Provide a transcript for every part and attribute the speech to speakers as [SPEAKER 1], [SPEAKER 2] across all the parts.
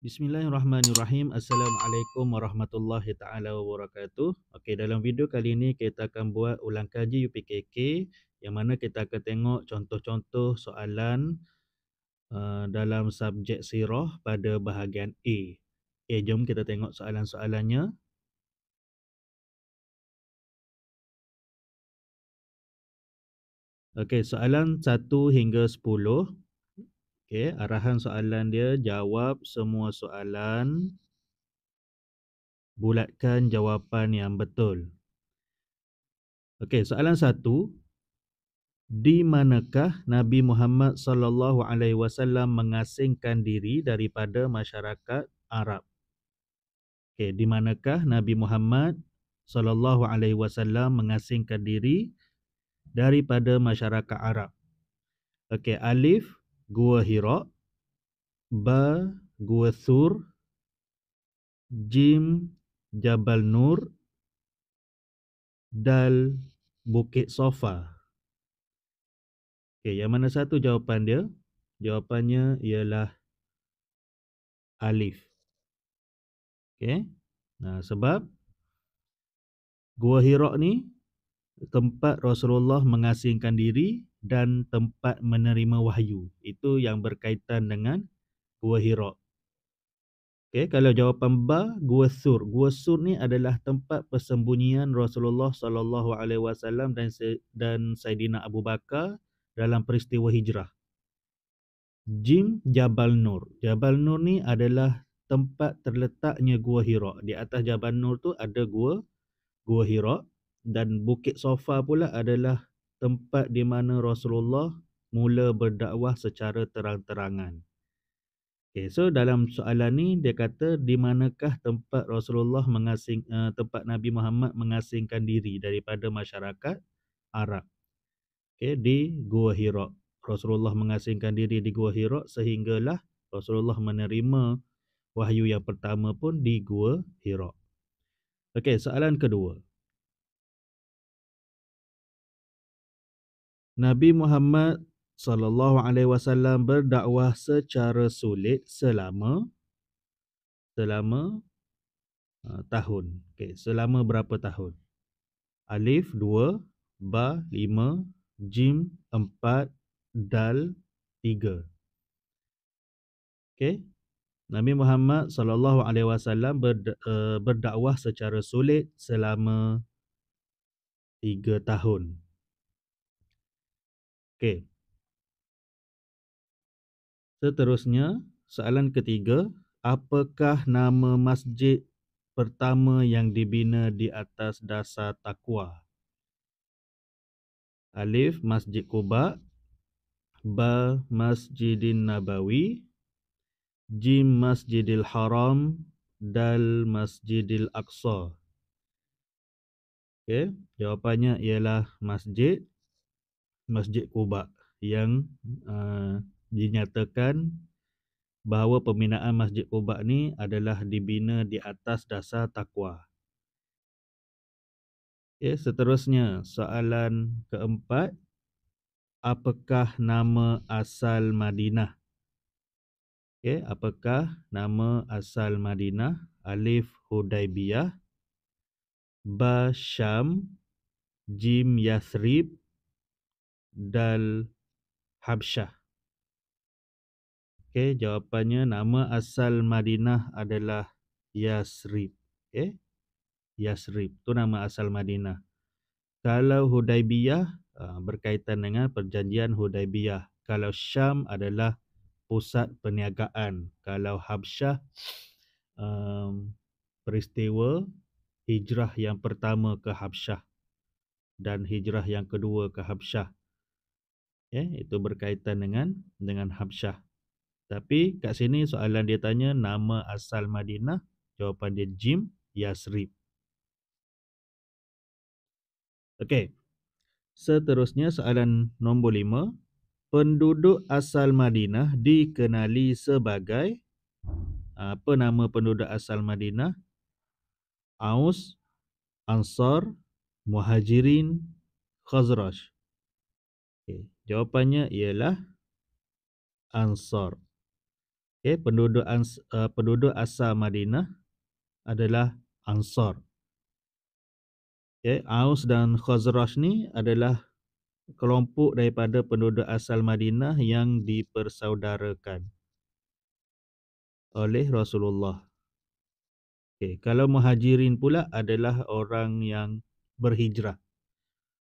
[SPEAKER 1] Bismillahirrahmanirrahim. Assalamualaikum warahmatullahi taala wabarakatuh. Okey, dalam video kali ini kita akan buat ulang kaji UPKK yang mana kita akan tengok contoh-contoh soalan dalam subjek sirah pada bahagian A. Okey, jom kita tengok soalan-soalannya. Okey, soalan 1 hingga 10. Okey, arahan soalan dia jawab semua soalan, bulatkan jawapan yang betul. Okey, soalan 1. Di manakah Nabi Muhammad sallallahu alaihi wasallam mengasingkan diri daripada masyarakat Arab? Okey, di manakah Nabi Muhammad sallallahu alaihi wasallam mengasingkan diri daripada masyarakat Arab? Okey, alif Gua Hira, ba Gua Thur, jim Jabal Nur, dal Bukit Sofa. Okey, yang mana satu jawapan dia? Jawapannya ialah alif. Okey. Nah, sebab Gua Hira ni tempat Rasulullah mengasingkan diri dan tempat menerima wahyu. Itu yang berkaitan dengan Gua Hira. Okey, kalau jawapan ba, Gua Sur. Gua Sur ni adalah tempat persembunyian Rasulullah sallallahu alaihi wasallam dan Saidina Abu Bakar dalam peristiwa hijrah. Jim Jabal Nur. Jabal Nur ni adalah tempat terletaknya Gua Hira. Di atas Jabal Nur tu ada Gua Hira, dan Bukit Sofa pula adalah tempat di mana Rasulullah mula berdakwah secara terang-terangan. Okay, so dalam soalan ni dia kata di manakah tempat Rasulullah tempat Nabi Muhammad mengasingkan diri daripada masyarakat Arab. Okay, di Gua Hira. Rasulullah mengasingkan diri di Gua Hira sehinggalah Rasulullah menerima wahyu yang pertama pun di Gua Hira. Okey, soalan kedua. Nabi Muhammad sallallahu alaihi wasallam berdakwah secara sulit selama tahun. Okey, selama berapa tahun? Alif 2, ba 5, jim 4, dal 3. Okey. Nabi Muhammad sallallahu alaihi wasallam berdakwah secara sulit selama 3 tahun. Okey. Seterusnya, soalan ketiga, apakah nama masjid pertama yang dibina di atas dasar takwa? Alif Masjid Quba, ba Masjidin Nabawi, jim Masjidil Haram, dal Masjidil Aqsa. Okey, jawapannya ialah Masjid Quba yang dinyatakan bahawa pembinaan Masjid Quba ni adalah dibina di atas dasar takwa. Okay, seterusnya soalan keempat, apakah nama asal Madinah? Okay, apakah nama asal Madinah? Alif Hudaibiyah, ba Syam, jim Yathrib, dal Habsyah. Okay, jawapannya nama asal Madinah adalah Yathrib. Okay, Yathrib tu nama asal Madinah. Kalau Hudaibiyah berkaitan dengan perjanjian Hudaibiyah. Kalau Syam adalah pusat perniagaan. Kalau Habsyah peristiwa hijrah yang pertama ke Habsyah dan hijrah yang kedua ke Habsyah. Itu berkaitan dengan Habsyah. Tapi kat sini soalan dia tanya nama asal Madinah, jawapan dia jim Yathrib. Okey. Seterusnya soalan nombor 5. Penduduk asal Madinah dikenali sebagai, apa nama penduduk asal Madinah? Aus, Ansar, Muhajirin, Khazraj. Okay. Jawapannya ialah Ansar. Okey, penduduk asal Madinah adalah Ansar. Okey, Aus dan Khazraj ni adalah kelompok daripada penduduk asal Madinah yang dipersaudarakan oleh Rasulullah. Okey, kalau Muhajirin pula adalah orang yang berhijrah.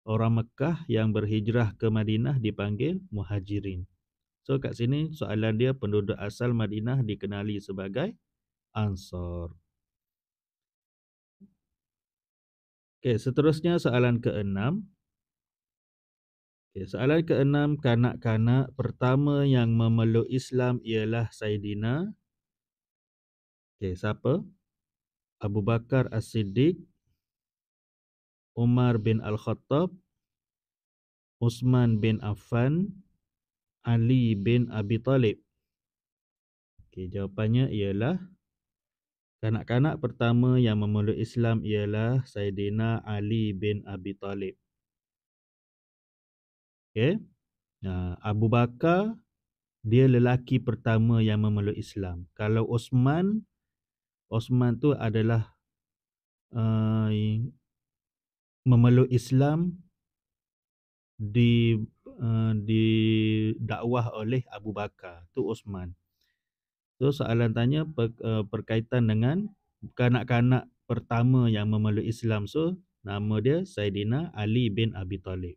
[SPEAKER 1] Orang Mekah yang berhijrah ke Madinah dipanggil Muhajirin. So kat sini soalan dia penduduk asal Madinah dikenali sebagai Ansar. Okey, seterusnya soalan ke-6. Okey, soalan ke-6, kanak-kanak pertama yang memeluk Islam ialah Saidina. Okey, siapa? Abu Bakar As-Siddiq, Umar bin Al-Khattab, Uthman bin Affan, Ali bin Abi Talib. Okey, jawapannya ialah kanak-kanak pertama yang memeluk Islam ialah Saidina Ali bin Abi Talib. Okey. Abu Bakar dia lelaki pertama yang memeluk Islam. Kalau Osman tu adalah uh, memeluk Islam di dakwah oleh Abu Bakar, tu Osman. So soalan tanya berkaitan dengan kanak-kanak pertama yang memeluk Islam. So nama dia Saidina Ali bin Abi Talib.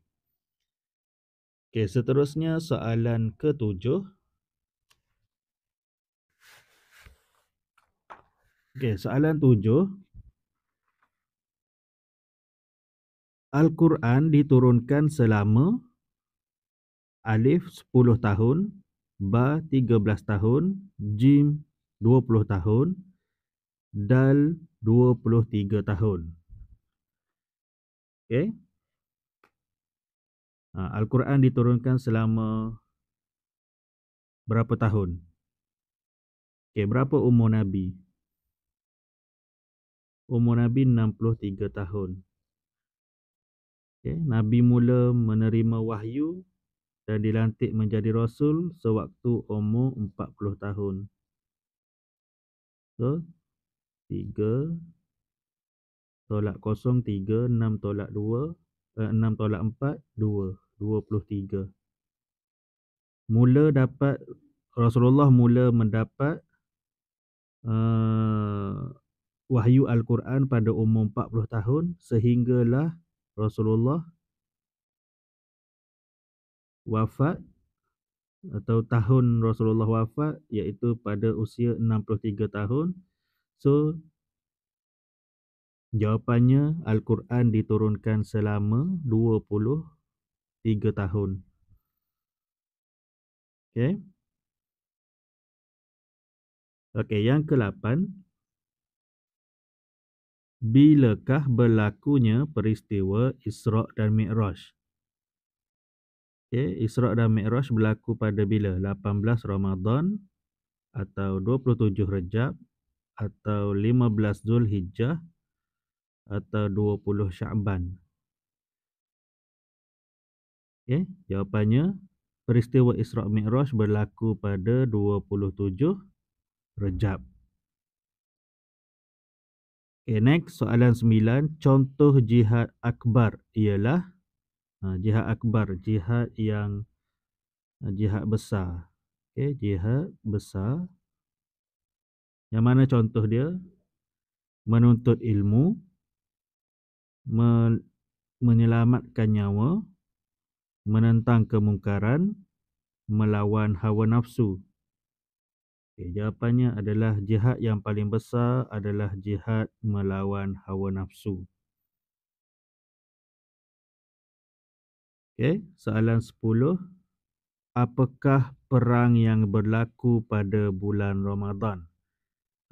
[SPEAKER 1] Okey, seterusnya soalan ke-7. Okey, soalan 7. Al-Quran diturunkan selama Alif 10 tahun, Ba 13 tahun, Jim 20 tahun, Dal 23 tahun. Okey. Al-Quran diturunkan selama berapa tahun? Okey, berapa umur Nabi? Umur Nabi 63 tahun. Okey, Nabi mula menerima wahyu dan dilantik menjadi Rasul sewaktu umur 40 tahun. So, 3 tolak 0, 3, 6 tolak 2, 6 tolak 4, 2, 23. Rasulullah mula mendapat wahyu Al-Quran pada umur 40 tahun sehinggalah Rasulullah wafat atau tahun Rasulullah wafat iaitu pada usia 63 tahun. So jawapannya Al-Quran diturunkan selama 23 tahun. Okey. Okey, yang ke-8. Bilakah berlakunya peristiwa Isra' dan Mi'raj? Okay, Isra' dan Mi'raj berlaku pada bila? 18 Ramadan atau 27 Rejab atau 15 Zulhijjah atau 20 Sya'ban? Okay, jawapannya peristiwa Isra' Mi'raj berlaku pada 27 Rejab. Okay, next soalan 9. Contoh jihad akbar ialah jihad akbar, jihad besar. Okay, jihad besar. Yang mana contoh dia? Menuntut ilmu, menyelamatkan nyawa, menentang kemungkaran, melawan hawa nafsu. Okay, jawapannya adalah jihad yang paling besar adalah jihad melawan hawa nafsu. Okay, soalan 10. Apakah perang yang berlaku pada bulan Ramadan?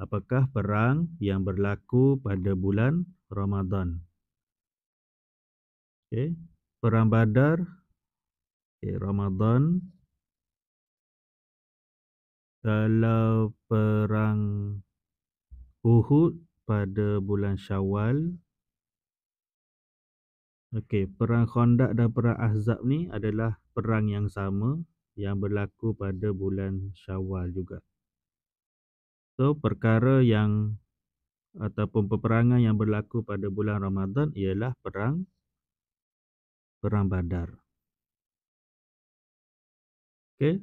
[SPEAKER 1] Apakah perang yang berlaku pada bulan Ramadan? Okay, Perang Badar, Ramadan. Kalau perang Uhud pada bulan Syawal. Okey, perang Khandaq dan perang Ahzab ni adalah perang yang sama yang berlaku pada bulan Syawal juga. So perkara yang ataupun peperangan yang berlaku pada bulan Ramadan ialah perang Badar. Okey.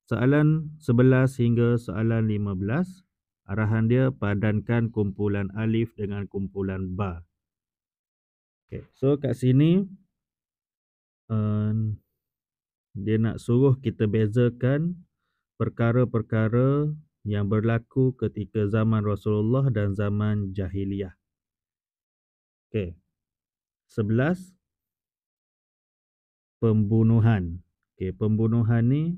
[SPEAKER 1] Soalan 11 hingga soalan 15, arahan dia padankan kumpulan alif dengan kumpulan ba. Okey. So kat sini dia nak suruh kita bezakan perkara-perkara yang berlaku ketika zaman Rasulullah dan zaman jahiliyah. Okey. 11, pembunuhan. Okey, pembunuhan ni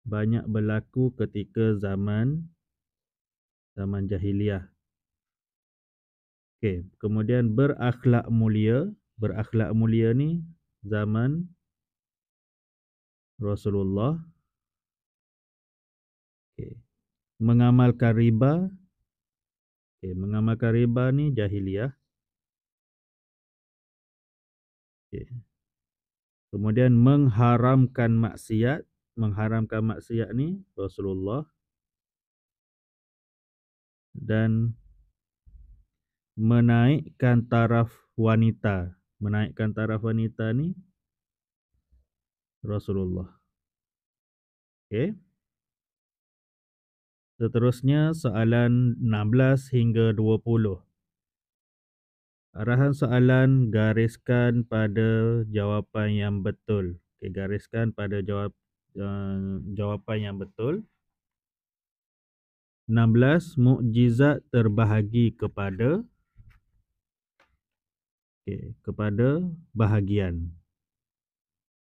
[SPEAKER 1] banyak berlaku ketika zaman jahiliyah. Okey, kemudian berakhlak mulia. Berakhlak mulia ni zaman Rasulullah. Okey. Mengamalkan riba. Okey, mengamalkan riba ni jahiliyah. Okey. Kemudian mengharamkan maksiat. Mengharamkan maksiat ni Rasulullah. Dan menaikkan taraf wanita. Menaikkan taraf wanita ni Rasulullah. Okey. Seterusnya soalan 16 hingga 20. Arahan soalan gariskan pada jawapan yang betul. Okey, gariskan pada jawapan yang betul. 16, mukjizat terbahagi kepada kepada bahagian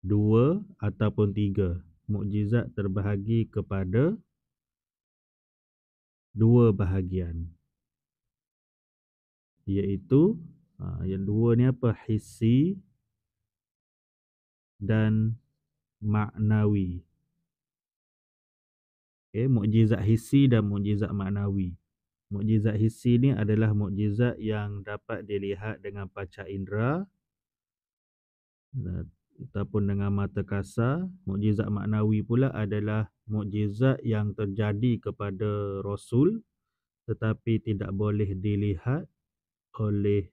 [SPEAKER 1] 2 ataupun 3. Mukjizat terbahagi kepada 2 bahagian. Iaitu yang 2 ni apa? Hissi dan maknawi. Okey, mukjizat hissi dan mukjizat maknawi. Mukjizat hissi ni adalah mukjizat yang dapat dilihat dengan panca indera ataupun dengan mata kasar. Mukjizat maknawi pula adalah mukjizat yang terjadi kepada Rasul tetapi tidak boleh dilihat oleh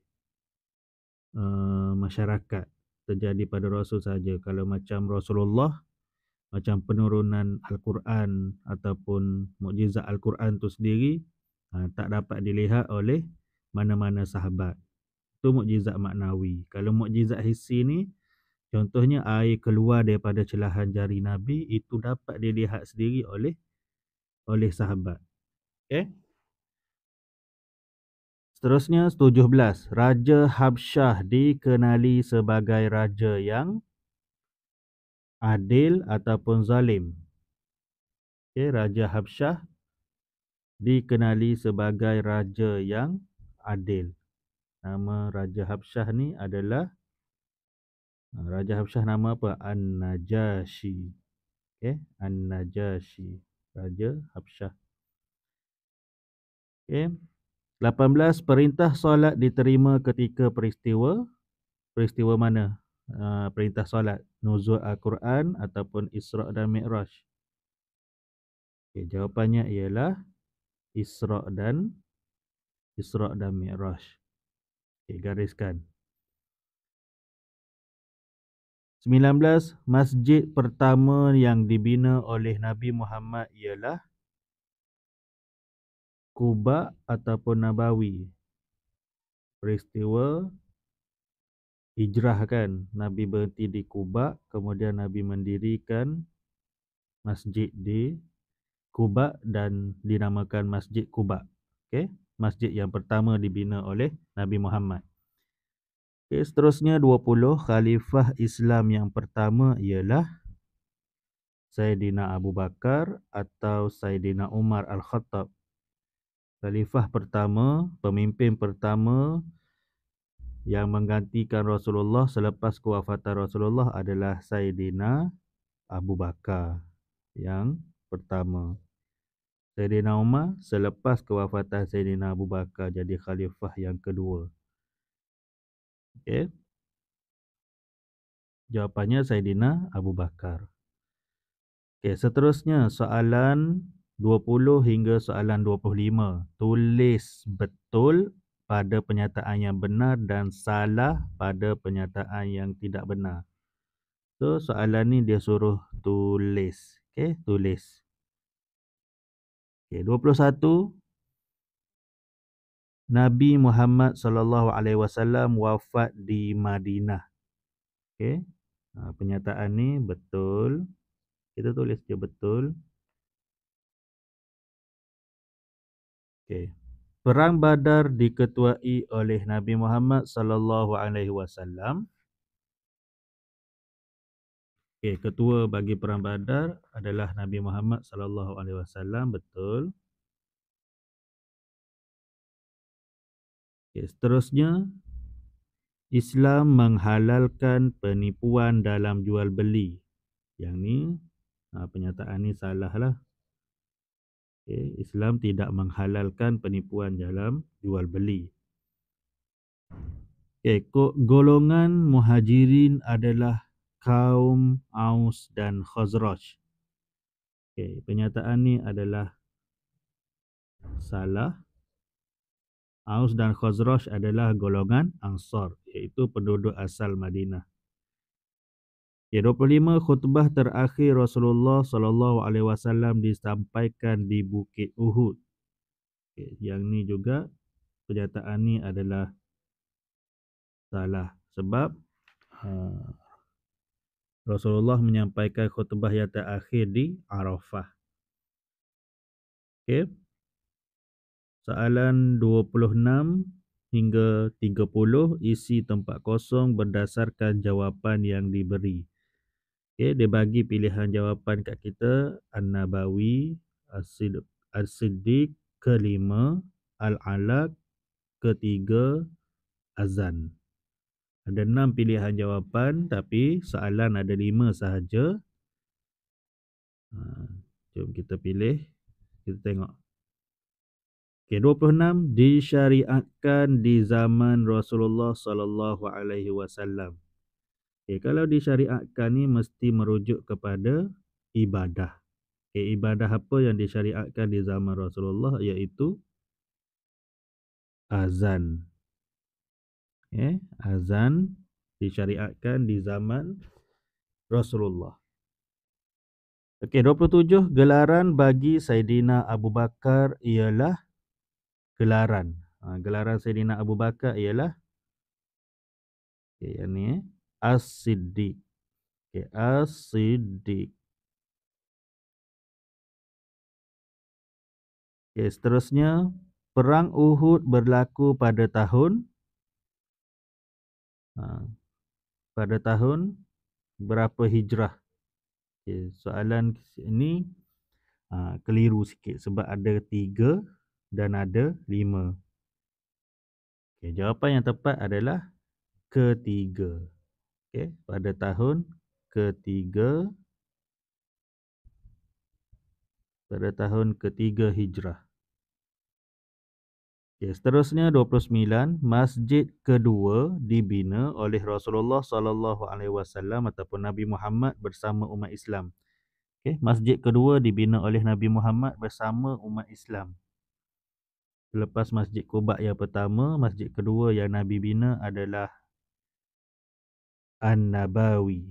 [SPEAKER 1] masyarakat. Terjadi pada Rasul saja. Kalau macam Rasulullah, macam penurunan Al-Quran ataupun mukjizat Al-Quran tu sendiri tak dapat dilihat oleh mana-mana sahabat. Itu mukjizat maknawi. Kalau mukjizat hissi ni, contohnya air keluar daripada celahan jari Nabi, itu dapat dilihat sendiri oleh sahabat. Okey. Seterusnya 17. Raja Habsyah dikenali sebagai raja yang adil ataupun zalim. Okey, Raja Habsyah dikenali sebagai raja yang adil. Nama Raja Habsyah ni adalah Raja Habsyah nama apa? An-Najashi. Okey, An-Najashi, Raja Habsyah. Okey. 18, perintah solat diterima ketika peristiwa. Peristiwa mana? Perintah solat, nuzul Al-Quran ataupun Isra' dan Mi'raj. Okay, jawapannya ialah Isra' dan Mi'raj. Okay, gariskan. 19, masjid pertama yang dibina oleh Nabi Muhammad ialah Quba ataupun Nabawi. Peristiwa hijrah kan, Nabi berhenti di Quba, kemudian Nabi mendirikan masjid di Quba dan dinamakan Masjid Quba. Okey, masjid yang pertama dibina oleh Nabi Muhammad. Okey, seterusnya 20, khalifah Islam yang pertama ialah Sayyidina Abu Bakar atau Sayyidina Umar Al-Khattab. Khalifah pertama, pemimpin pertama yang menggantikan Rasulullah selepas kewafatan Rasulullah adalah Sayyidina Abu Bakar yang pertama. Sayyidina Umar selepas kewafatan Sayyidina Abu Bakar jadi khalifah yang kedua. Okey. Jawapannya Sayyidina Abu Bakar. Okey, seterusnya soalan 20 hingga soalan 25. Tulis betul pada pernyataan yang benar dan salah pada pernyataan yang tidak benar. So, soalan ni dia suruh tulis. Okey, tulis. Okey, 21. Nabi Muhammad sallallahu alaihi wasallam wafat di Madinah. Okey. Pernyataan ni betul. Kita tulis je betul. Okey. Perang Badar diketuai oleh Nabi Muhammad sallallahu alaihi wasallam. Okey, ketua bagi perang Badar adalah Nabi Muhammad sallallahu alaihi wasallam, betul. Okey, seterusnya Islam menghalalkan penipuan dalam jual beli. Yang ni pernyataan ni salah lah. Okay. Islam tidak menghalalkan penipuan dalam jual beli. Okay. Golongan muhajirin adalah kaum Aus dan Khazraj. Okay. Pernyataan ni adalah salah. Aus dan Khazraj adalah golongan Ansar, iaitu penduduk asal Madinah. Okay, 25 khutbah terakhir Rasulullah sallallahu alaihi wasallam disampaikan di Bukit Uhud. Okay, yang ni juga pernyataan ni adalah salah sebab Rasulullah menyampaikan khutbah yang terakhir di Arafah. Okay. Soalan 26 hingga 30 isi tempat kosong berdasarkan jawapan yang diberi. Okay, dia bagi pilihan jawapan kat kita An-Nabawi, As-Siddiq, kelima, Al-Alaq, ketiga, Azan. Ada 6 pilihan jawapan tapi soalan ada 5 sahaja. Jom kita pilih. Kita tengok. Okay, 26 disyariatkan di zaman Rasulullah sallallahu alaihi wasallam. Okay, kalau disyariatkan ni mesti merujuk kepada ibadah. Okay, ibadah apa yang disyariatkan di zaman Rasulullah iaitu azan. Okay, azan disyariatkan di zaman Rasulullah. Okey, 27 gelaran bagi Saidina Abu Bakar ialah gelaran. Gelaran Saidina Abu Bakar ialah yang ni As-Siddiq. Okay, As-Siddiq. Okay, seterusnya Perang Uhud berlaku pada tahun berapa Hijrah? Okay, soalan ini keliru sikit sebab ada 3 dan ada 5. Okay, jawapan yang tepat adalah ketiga. Okay, pada tahun ketiga, Hijrah. Okay, seterusnya 29, masjid kedua dibina oleh Rasulullah sallallahu alaihi wasallam ataupun Nabi Muhammad bersama umat Islam. Okay, masjid kedua dibina oleh Nabi Muhammad bersama umat Islam. Selepas Masjid Quba yang pertama, masjid kedua yang Nabi bina adalah An-Nabawi.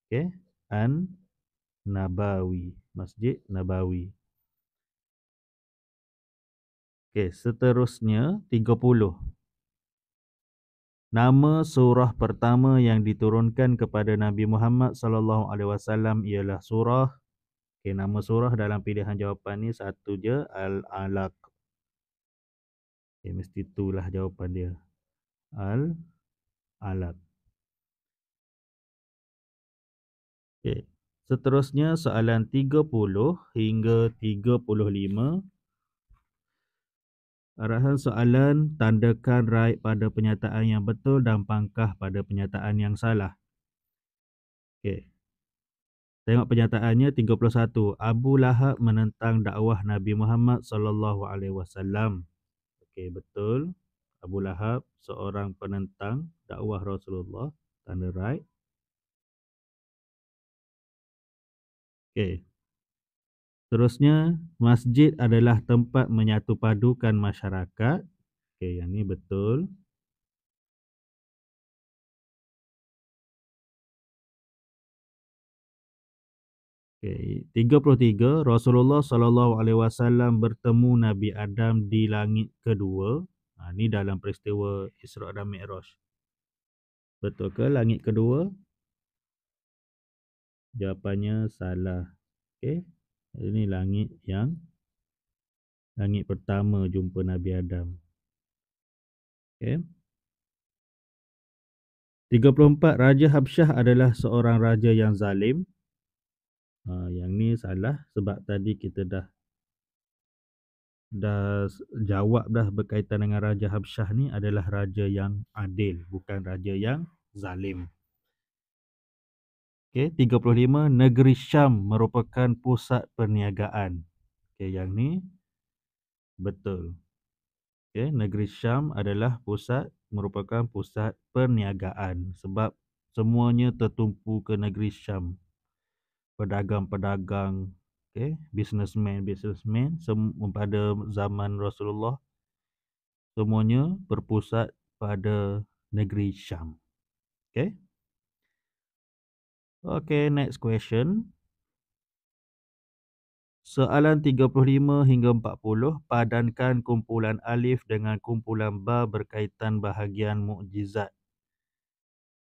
[SPEAKER 1] Okay, An-Nabawi, Masjid Nabawi. Okay, seterusnya 30. Nama surah pertama yang diturunkan kepada Nabi Muhammad sallallahu alaihi wasallam ialah surah. Okay, nama surah dalam pilihan jawapan ni satu je, Al-Alaq. Okay, mesti itulah jawapan dia. Al-Alaq. Okay. Seterusnya soalan 30 hingga 35. Arahan soalan, tandakan right pada pernyataan yang betul dan pangkah pada pernyataan yang salah. Okey. Tengok pernyataannya 31. Abu Lahab menentang dakwah Nabi Muhammad sallallahu alaihi wasallam. Okey, betul. Abu Lahab seorang penentang dakwah Rasulullah. Tanda right. Okey. Seterusnya, masjid adalah tempat menyatu padukan masyarakat. Okey, yang ni betul. Okey, 33, Rasulullah SAW bertemu Nabi Adam di langit kedua. Ni dalam peristiwa Isra' dan Mi'raj. Betul ke langit kedua? Jawapannya salah. Okey. Ini langit pertama jumpa Nabi Adam. Okey. 34, Raja Habsyah adalah seorang raja yang zalim. Yang ni salah sebab tadi kita dah jawab dah berkaitan dengan Raja Habsyah ni adalah raja yang adil, bukan raja yang zalim. Okey, 35, negeri Syam merupakan pusat perniagaan. Okey, yang ni betul. Okey, negeri Syam adalah merupakan pusat perniagaan sebab semuanya tertumpu ke negeri Syam. Pedagang-pedagang, businessman pada zaman Rasulullah semuanya berpusat pada negeri Syam. Okay, next question. Soalan 35 hingga 40, padankan kumpulan alif dengan kumpulan ba berkaitan bahagian mukjizat.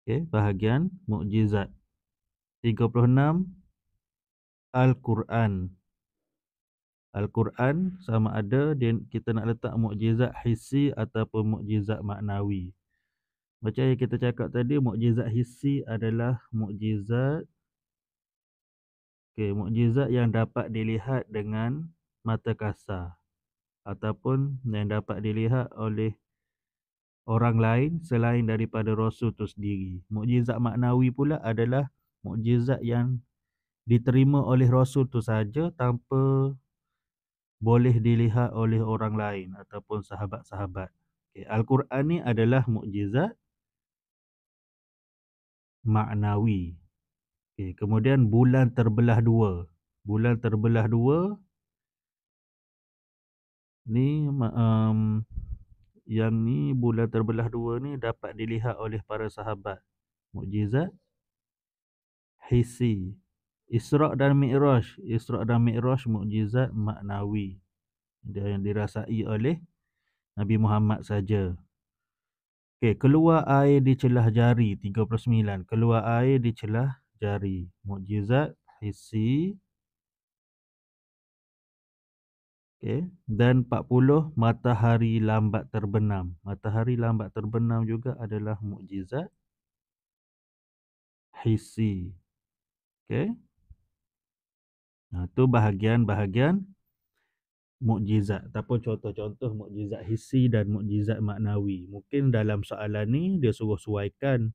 [SPEAKER 1] Bahagian mukjizat. 36, Al-Quran. Al-Quran sama ada kita nak letak mukjizat hissi ataupun mukjizat maknawi. Macam yang kita cakap tadi, mukjizat hissi adalah mukjizat yang dapat dilihat dengan mata kasar ataupun yang dapat dilihat oleh orang lain selain daripada Rasul itu sendiri. Mukjizat maknawi pula adalah mukjizat yang diterima oleh Rasul itu saja tanpa boleh dilihat oleh orang lain ataupun sahabat-sahabat. Al-Quran ni adalah mukjizat maknawi. Kemudian bulan terbelah dua. Bulan terbelah dua ni yang ni bulan terbelah dua ni dapat dilihat oleh para sahabat. Mukjizat hissi. Isra' dan Mi'raj. Isra' dan Mi'raj mukjizat maknawi. Dia yang dirasai oleh Nabi Muhammad saja. Keluar air di celah jari 39. Keluar air di celah jari. Mukjizat hissi. Dan 40, matahari lambat terbenam. Matahari lambat terbenam juga adalah mukjizat hissi. Itu bahagian-bahagian mukjizat ataupun contoh-contoh mukjizat hissi dan mukjizat maknawi. Mungkin dalam soalan ni dia suruh suaikan.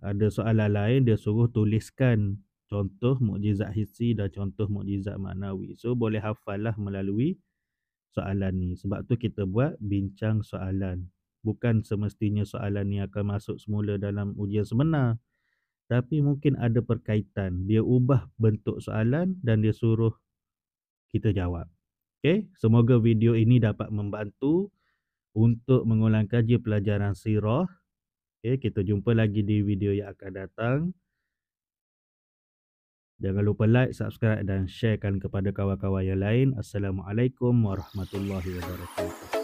[SPEAKER 1] Ada soalan lain dia suruh tuliskan contoh mukjizat hissi dan contoh mukjizat maknawi. So boleh hafal lah melalui soalan ni. Sebab tu kita buat bincang soalan. Bukan semestinya soalan ni akan masuk semula dalam ujian sebenar. Tapi mungkin ada perkaitan. Dia ubah bentuk soalan dan dia suruh kita jawab. Semoga video ini dapat membantu untuk mengulang kaji pelajaran sirah. Kita jumpa lagi di video yang akan datang. Jangan lupa like, subscribe dan sharekan kepada kawan-kawan yang lain. Assalamualaikum warahmatullahi wabarakatuh.